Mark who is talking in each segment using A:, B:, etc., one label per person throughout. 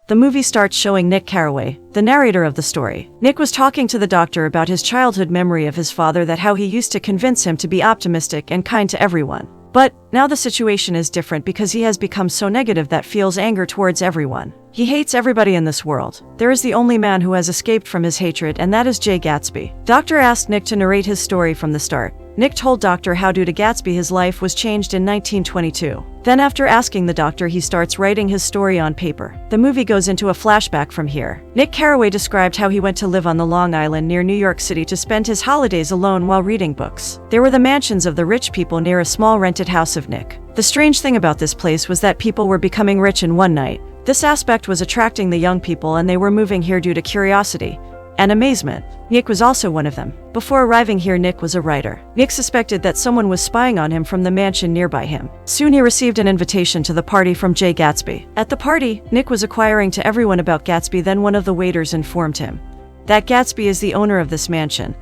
A: the movie starts showing Nick Carraway, the narrator of the story. Nick was talking to the doctor about his childhood memory of his father, that how he used to convince him to be optimistic and kind to everyone. But now the situation is different because he has become so negative that feels anger towards everyone. He hates everybody in this world. There is the only man who has escaped from his hatred, and that is Jay Gatsby. Doctor asked Nick to narrate his story from the start. Nick told Doctor how due to Gatsby his life was changed in 1922. Then after asking the doctor, he starts writing his story on paper. The movie goes into a flashback from here. Nick Carraway described how he went to live on the Long Island near New York City to spend his holidays alone while reading books. There were the mansions of the rich people near a small rented house of Nick. The strange thing about this place was that people were becoming rich in one night. This aspect was attracting the young people, and they were moving here due to curiosity and amazement. Nick was also one of them. Before arriving here, Nick was a writer. Nick suspected that someone was spying on him from the mansion nearby him. Soon he received an invitation to the party from Jay Gatsby. At the party, Nick was inquiring to everyone about Gatsby. Then one of the waiters informed him that Gatsby is the owner of this mansion.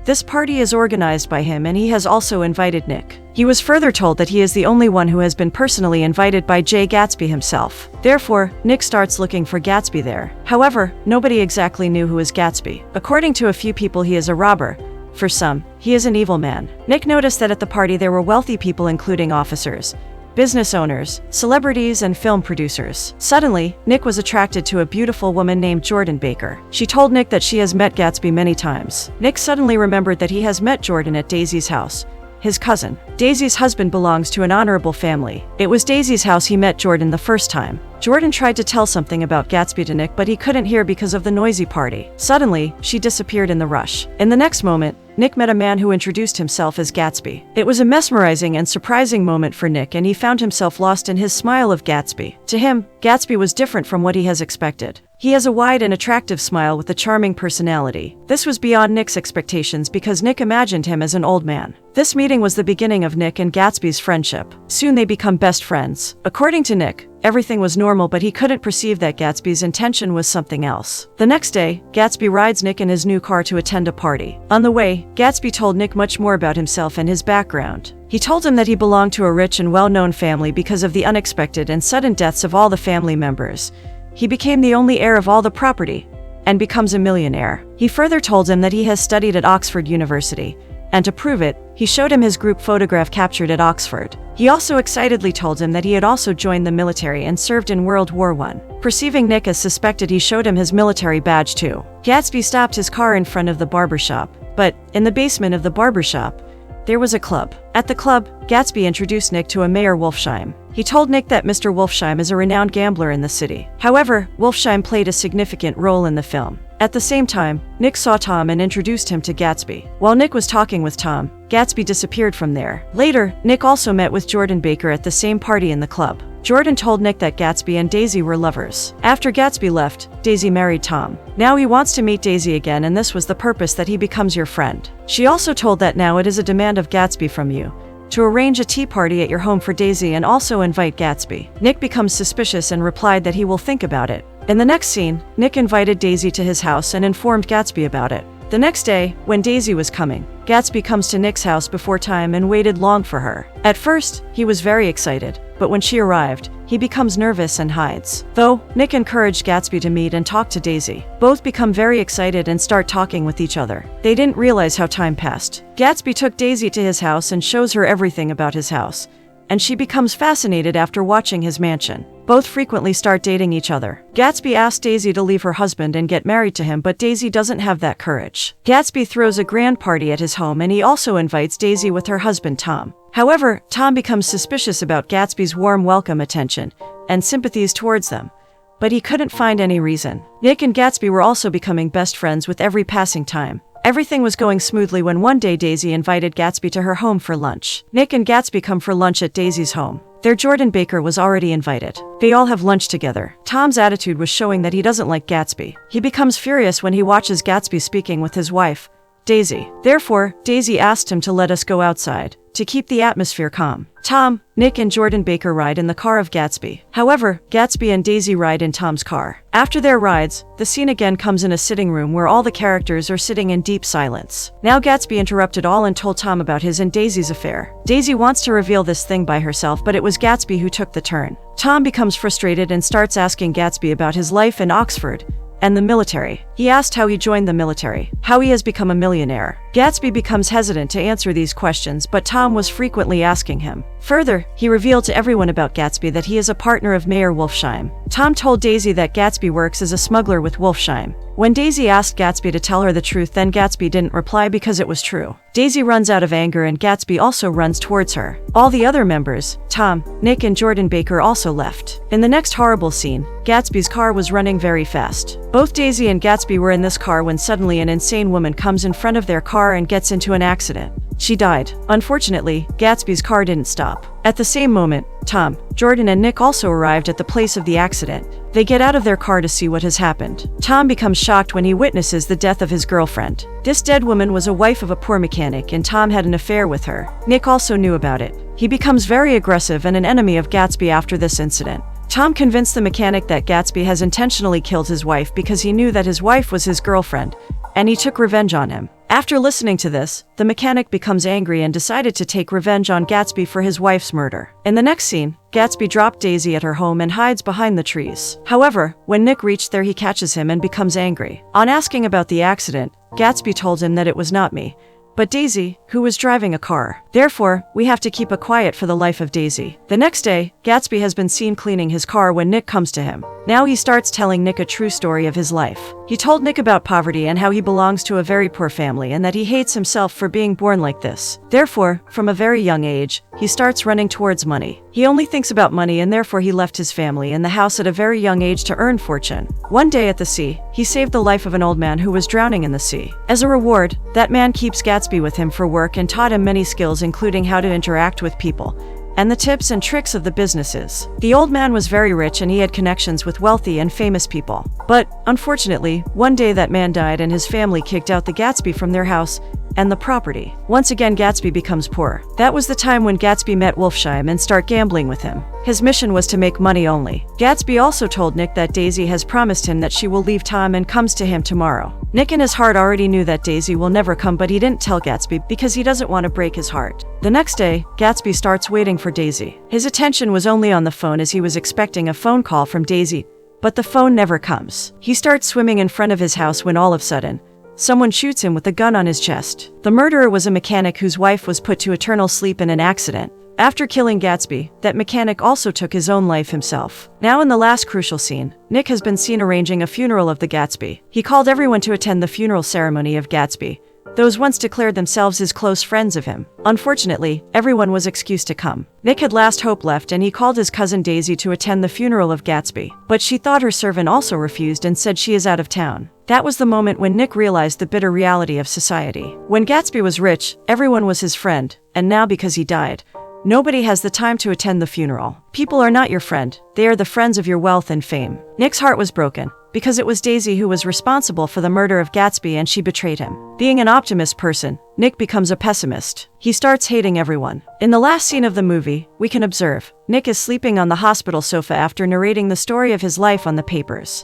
A: This party is organized by him, and he has also invited Nick. He was further told that he is the only one who has been personally invited by Jay Gatsby himself. Therefore, Nick starts looking for Gatsby there. However, nobody exactly knew who is Gatsby. According to a few people, he is a robber. For some, he is an evil man. Nick noticed that at the party there were wealthy people, including officers, business owners, celebrities, and film producers. Suddenly, Nick was attracted to a beautiful woman named Jordan Baker. She told Nick that she has met Gatsby many times. Nick suddenly remembered that he has met Jordan at Daisy's house, his cousin. Daisy's husband belongs to an honorable family. It was Daisy's house he met Jordan the first time. Jordan tried to tell something about Gatsby to Nick, but he couldn't hear because of the noisy party. Suddenly, she disappeared in the rush. In the next moment, Nick met a man who introduced himself as Gatsby. It was a mesmerizing and surprising moment for Nick, and he found himself lost in his smile of Gatsby. To him, Gatsby was different from what he has expected. He has a wide and attractive smile with a charming personality. This was beyond Nick's expectations because Nick imagined him as an old man. This meeting was the beginning of Nick and Gatsby's friendship. Soon they become best friends. According to Nick, everything was normal, but he couldn't perceive that Gatsby's intention was something else. The next day, Gatsby rides Nick in his new car to attend a party. On the way, Gatsby told Nick much more about himself and his background. He told him that he belonged to a rich and well-known family because of the unexpected and sudden deaths of all the family members. He became the only heir of all the property and becomes a millionaire. He further told him that he has studied at Oxford University, and to prove it, he showed him his group photograph captured at Oxford. He also excitedly told him that he had also joined the military and served in World War I. Perceiving Nick as suspected, he showed him his military badge too. Gatsby stopped his car in front of the barbershop, but in the basement of the barbershop, there was a club. At the club, Gatsby introduced Nick to a Mayor Wolfsheim. He told Nick that Mr. Wolfsheim is a renowned gambler in the city. However, Wolfsheim played a significant role in the film. At the same time, Nick saw Tom and introduced him to Gatsby. While Nick was talking with Tom, Gatsby disappeared from there. Later, Nick also met with Jordan Baker at the same party in the club. Jordan told Nick that Gatsby and Daisy were lovers. After Gatsby left, Daisy married Tom. Now he wants to meet Daisy again, and this was the purpose that he becomes your friend. She also told that now it is a demand of Gatsby from you to arrange a tea party at your home for Daisy and also invite Gatsby. Nick becomes suspicious and replied that he will think about it. In the next scene, Nick invited Daisy to his house and informed Gatsby about it. The next day, when Daisy was coming, Gatsby comes to Nick's house before time and waited long for her. At first, he was very excited, but when she arrived, he becomes nervous and hides. Though, Nick encouraged Gatsby to meet and talk to Daisy. Both become very excited and start talking with each other. They didn't realize how time passed. Gatsby took Daisy to his house and shows her everything about his house, and she becomes fascinated after watching his mansion. Both frequently start dating each other. Gatsby asks Daisy to leave her husband and get married to him, but Daisy doesn't have that courage. Gatsby throws a grand party at his home, and he also invites Daisy with her husband Tom. However, Tom becomes suspicious about Gatsby's warm welcome, attention, and sympathies towards them, but he couldn't find any reason. Nick and Gatsby were also becoming best friends with every passing time. Everything was going smoothly when one day Daisy invited Gatsby to her home for lunch. Nick and Gatsby come for lunch at Daisy's home. Their Jordan Baker was already invited. They all have lunch together. Tom's attitude was showing that he doesn't like Gatsby. He becomes furious when he watches Gatsby speaking with his wife, Daisy. Therefore, Daisy asked him to let us go outside, to keep the atmosphere calm. Tom, Nick and Jordan Baker ride in the car of Gatsby. However, Gatsby and Daisy ride in Tom's car. After their rides, the scene again comes in a sitting room where all the characters are sitting in deep silence. Now Gatsby interrupted all and told Tom about his and Daisy's affair. Daisy wants to reveal this thing by herself, but it was Gatsby who took the turn. Tom becomes frustrated and starts asking Gatsby about his life in Oxford and the military. He asked how he joined the military, how he has become a millionaire. Gatsby becomes hesitant to answer these questions, but Tom was frequently asking him. Further, he revealed to everyone about Gatsby that he is a partner of Mayor Wolfsheim. Tom told Daisy that Gatsby works as a smuggler with Wolfsheim. When Daisy asked Gatsby to tell her the truth, then Gatsby didn't reply because it was true. Daisy runs out of anger and Gatsby also runs towards her. All the other members, Tom, Nick and Jordan Baker, also left. In the next horrible scene, Gatsby's car was running very fast. Both Daisy and Gatsby were in this car when suddenly an insane woman comes in front of their car and gets into an accident. She died. Unfortunately, Gatsby's car didn't stop. At the same moment, Tom, Jordan and Nick also arrived at the place of the accident. They get out of their car to see what has happened. Tom becomes shocked when he witnesses the death of his girlfriend. This dead woman was a wife of a poor mechanic and Tom had an affair with her. Nick also knew about it. He becomes very aggressive and an enemy of Gatsby after this incident. Tom convinced the mechanic that Gatsby has intentionally killed his wife because he knew that his wife was his girlfriend, and he took revenge on him. After listening to this, the mechanic becomes angry and decided to take revenge on Gatsby for his wife's murder. In the next scene, Gatsby dropped Daisy at her home and hides behind the trees. However, when Nick reached there, he catches him and becomes angry. On asking about the accident, Gatsby told him that it was not me, but Daisy, who was driving a car. Therefore, we have to keep a quiet for the life of Daisy. The next day, Gatsby has been seen cleaning his car when Nick comes to him. Now he starts telling Nick a true story of his life. He told Nick about poverty and how he belongs to a very poor family and that he hates himself for being born like this. Therefore, from a very young age, he starts running towards money. He only thinks about money and therefore he left his family and the house at a very young age to earn fortune. One day at the sea, he saved the life of an old man who was drowning in the sea. As a reward, that man keeps Gatsby with him for work and taught him many skills, including how to interact with people and the tips and tricks of the businesses. The old man was very rich and he had connections with wealthy and famous people. But, unfortunately, one day that man died and his family kicked out the Gatsby from their house and the property. Once again, Gatsby becomes poor. That was the time when Gatsby met Wolfsheim and start gambling with him. His mission was to make money only. Gatsby also told Nick that Daisy has promised him that she will leave Tom and comes to him tomorrow. Nick in his heart already knew that Daisy will never come, but he didn't tell Gatsby because he doesn't want to break his heart. The next day, Gatsby starts waiting for Daisy. His attention was only on the phone as he was expecting a phone call from Daisy, but the phone never comes. He starts swimming in front of his house when all of a sudden, someone shoots him with a gun on his chest. The murderer was a mechanic whose wife was put to eternal sleep in an accident. After killing Gatsby, that mechanic also took his own life himself. Now in the last crucial scene, Nick has been seen arranging a funeral of the Gatsby. He called everyone to attend the funeral ceremony of Gatsby. Those once declared themselves his close friends of him. Unfortunately, everyone was excused to come. Nick had last hope left and he called his cousin Daisy to attend the funeral of Gatsby. But she thought her servant also refused and said she is out of town. That was the moment when Nick realized the bitter reality of society. When Gatsby was rich, everyone was his friend, and now because he died, nobody has the time to attend the funeral. People are not your friend, they are the friends of your wealth and fame. Nick's heart was broken, because it was Daisy who was responsible for the murder of Gatsby and she betrayed him. Being an optimist person, Nick becomes a pessimist. He starts hating everyone. In the last scene of the movie, we can observe Nick is sleeping on the hospital sofa after narrating the story of his life on the papers.